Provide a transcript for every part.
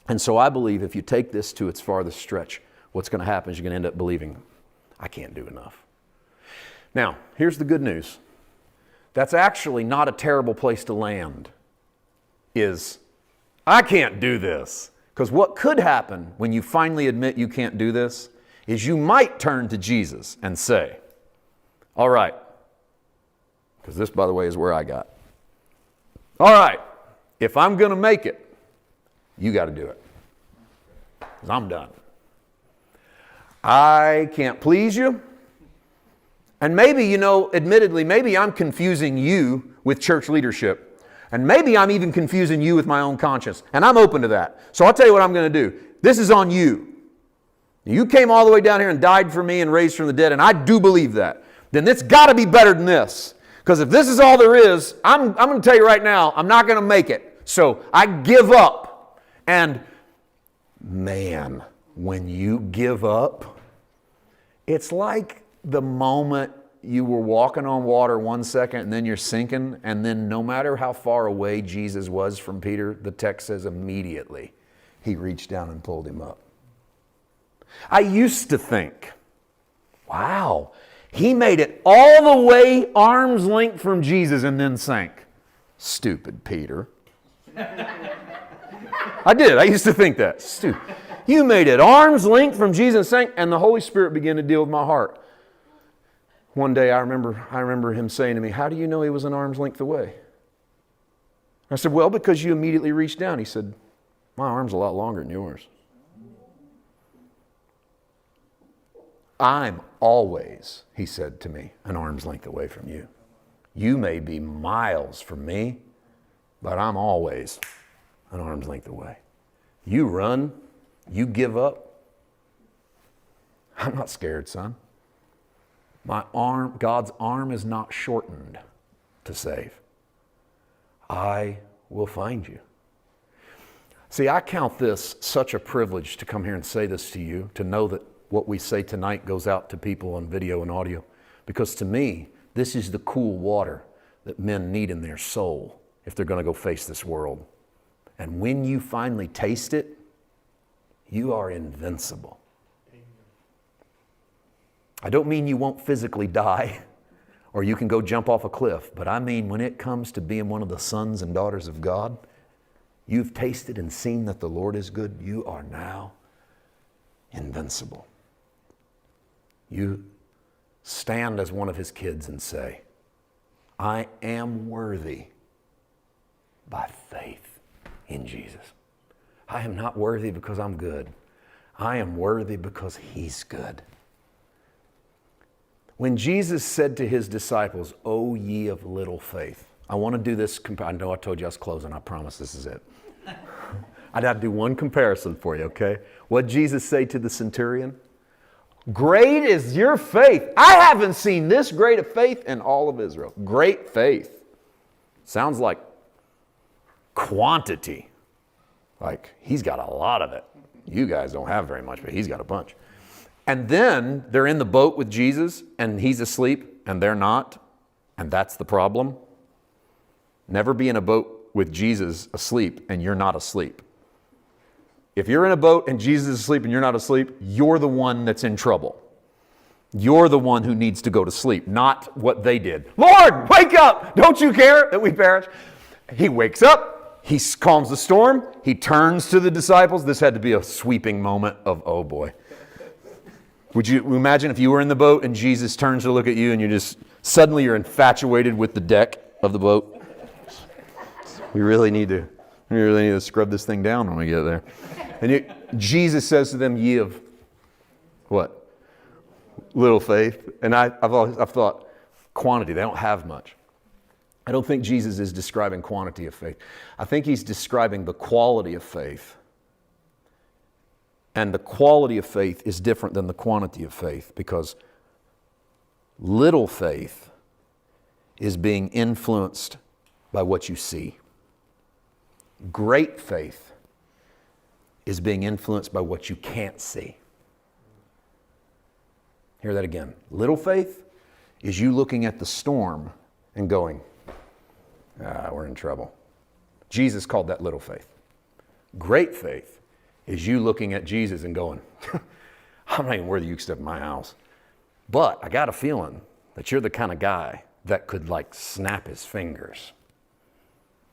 And so I believe if you take this to its farthest stretch, what's going to happen is you're going to end up believing, I can't do enough. Now, here's the good news. That's actually not a terrible place to land, is I can't do this. Because what could happen when you finally admit you can't do this is you might turn to Jesus and say, all right, because this, by the way, is where I got. All right, if I'm going to make it, you got to do it. Because I'm done. I can't please you. And maybe, admittedly, maybe I'm confusing you with church leadership. And maybe I'm even confusing you with my own conscience. And I'm open to that. So I'll tell you what I'm going to do. This is on you. You came all the way down here and died for me and raised from the dead, and I do believe that. Then it's got to be better than this. Because if this is all there is, I'm going to tell you right now, I'm not going to make it. So I give up. And man, when you give up, it's like the moment you were walking on water 1 second and then you're sinking, and then no matter how far away Jesus was from Peter, the text says immediately he reached down and pulled him up. I used to think, wow, he made it all the way arm's length from Jesus and then sank. Stupid Peter. I did. I used to think that. Stupid. You made it arm's length from Jesus and sank, and the Holy Spirit began to deal with my heart. One day I remember him saying to me, how do you know he was an arm's length away? I said, well, because you immediately reached down. He said, my arm's a lot longer than yours. I'm always, he said to me, an arm's length away from you. You may be miles from me, but I'm always an arm's length away. You run, you give up. I'm not scared, son. God's arm is not shortened to save. I will find you. See, I count this such a privilege to come here and say this to you, to know that what we say tonight goes out to people on video and audio. Because to me, this is the cool water that men need in their soul if they're going to go face this world. And when you finally taste it, you are invincible. I don't mean you won't physically die or you can go jump off a cliff, but I mean when it comes to being one of the sons and daughters of God, you've tasted and seen that the Lord is good, you are now invincible. You stand as one of his kids and say, I am worthy by faith in Jesus. I am not worthy because I'm good. I am worthy because he's good. When Jesus said to his disciples, O ye of little faith, I want to do this. I know I told you I was closing. I promise this is it. I'd have to do one comparison for you, okay? What did Jesus say to the centurion? Great is your faith. I haven't seen this great a faith in all of Israel. Great faith. Sounds like quantity. Like he's got a lot of it. You guys don't have very much, but he's got a bunch. And then they're in the boat with Jesus and he's asleep and they're not. And that's the problem. Never be in a boat with Jesus asleep and you're not asleep. If you're in a boat and Jesus is asleep and you're not asleep, you're the one that's in trouble. You're the one who needs to go to sleep, not what they did. Lord, wake up! Don't you care that we perish? He wakes up, he calms the storm, he turns to the disciples. This had to be a sweeping moment of, oh boy. Would you imagine if you were in the boat and Jesus turns to look at you and suddenly you're infatuated with the deck of the boat? We really need to scrub this thing down when we get there. And Jesus says to them, ye of what? Little faith. And I've thought, quantity, they don't have much. I don't think Jesus is describing quantity of faith. I think he's describing the quality of faith. And the quality of faith is different than the quantity of faith, because little faith is being influenced by what you see. Great faith is being influenced by what you can't see. Hear that again. Little faith is you looking at the storm and going, we're in trouble. Jesus called that little faith. Great faith is you looking at Jesus and going, I'm not even worthy you can step in my house. But I got a feeling that you're the kind of guy that could like snap his fingers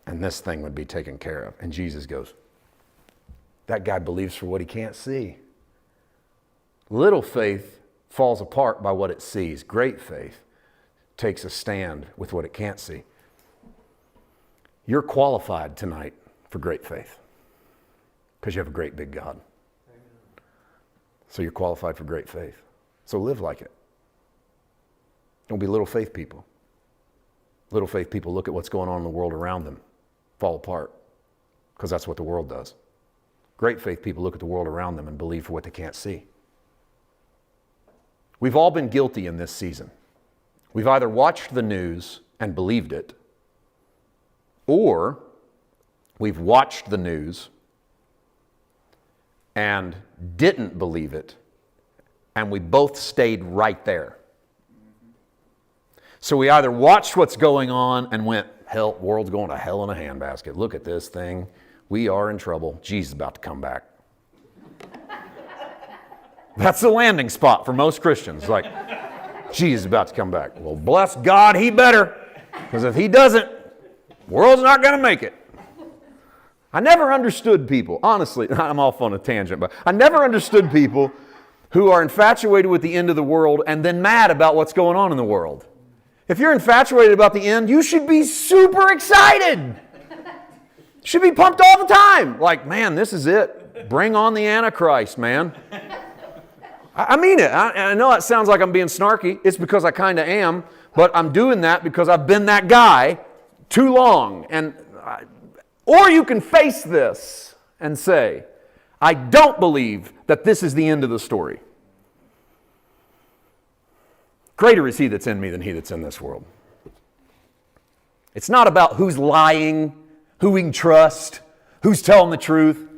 and this thing would be taken care of. And Jesus goes, that guy believes for what he can't see. Little faith falls apart by what it sees. Great faith takes a stand with what it can't see. You're qualified tonight for great faith because you have a great big God. So you're qualified for great faith. So live like it. Don't be little faith people. Little faith people look at what's going on in the world around them, fall apart, because that's what the world does. Great faith people look at the world around them and believe for what they can't see. We've all been guilty in this season. We've either watched the news and believed it, or we've watched the news and didn't believe it, and we both stayed right there. So we either watched what's going on and went, hell, world's going to hell in a handbasket. Look at this thing. We are in trouble. Jesus is about to come back. That's the landing spot for most Christians. Like, Jesus is about to come back. Well, bless God, he better. Because if he doesn't, world's not going to make it. I never understood people, honestly, I'm off on a tangent, but I never understood people who are infatuated with the end of the world and then mad about what's going on in the world. If you're infatuated about the end, you should be super excited. You should be pumped all the time. Like, man, this is it. Bring on the Antichrist, man. I mean it. I know it sounds like I'm being snarky. It's because I kind of am, but I'm doing that because I've been that guy too long. Or you can face this and say, I don't believe that this is the end of the story. Greater is he that's in me than he that's in this world. It's not about who's lying, who we can trust, who's telling the truth.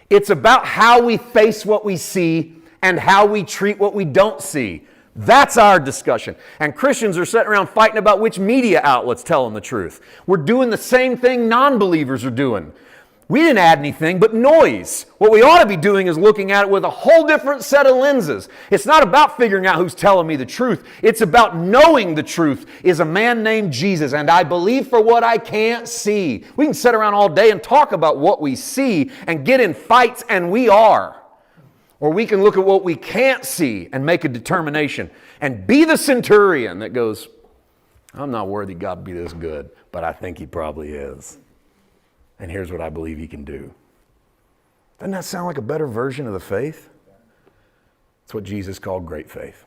It's about how we face what we see and how we treat what we don't see. That's our discussion. And Christians are sitting around fighting about which media outlet's telling the truth. We're doing the same thing non-believers are doing. We didn't add anything but noise. What we ought to be doing is looking at it with a whole different set of lenses. It's not about figuring out who's telling me the truth. It's about knowing the truth is a man named Jesus, and I believe for what I can't see. We can sit around all day and talk about what we see and get in fights, and we are. Or we can look at what we can't see and make a determination and be the centurion that goes, I'm not worthy God to be this good, but I think he probably is. And here's what I believe he can do. Doesn't that sound like a better version of the faith? It's what Jesus called great faith.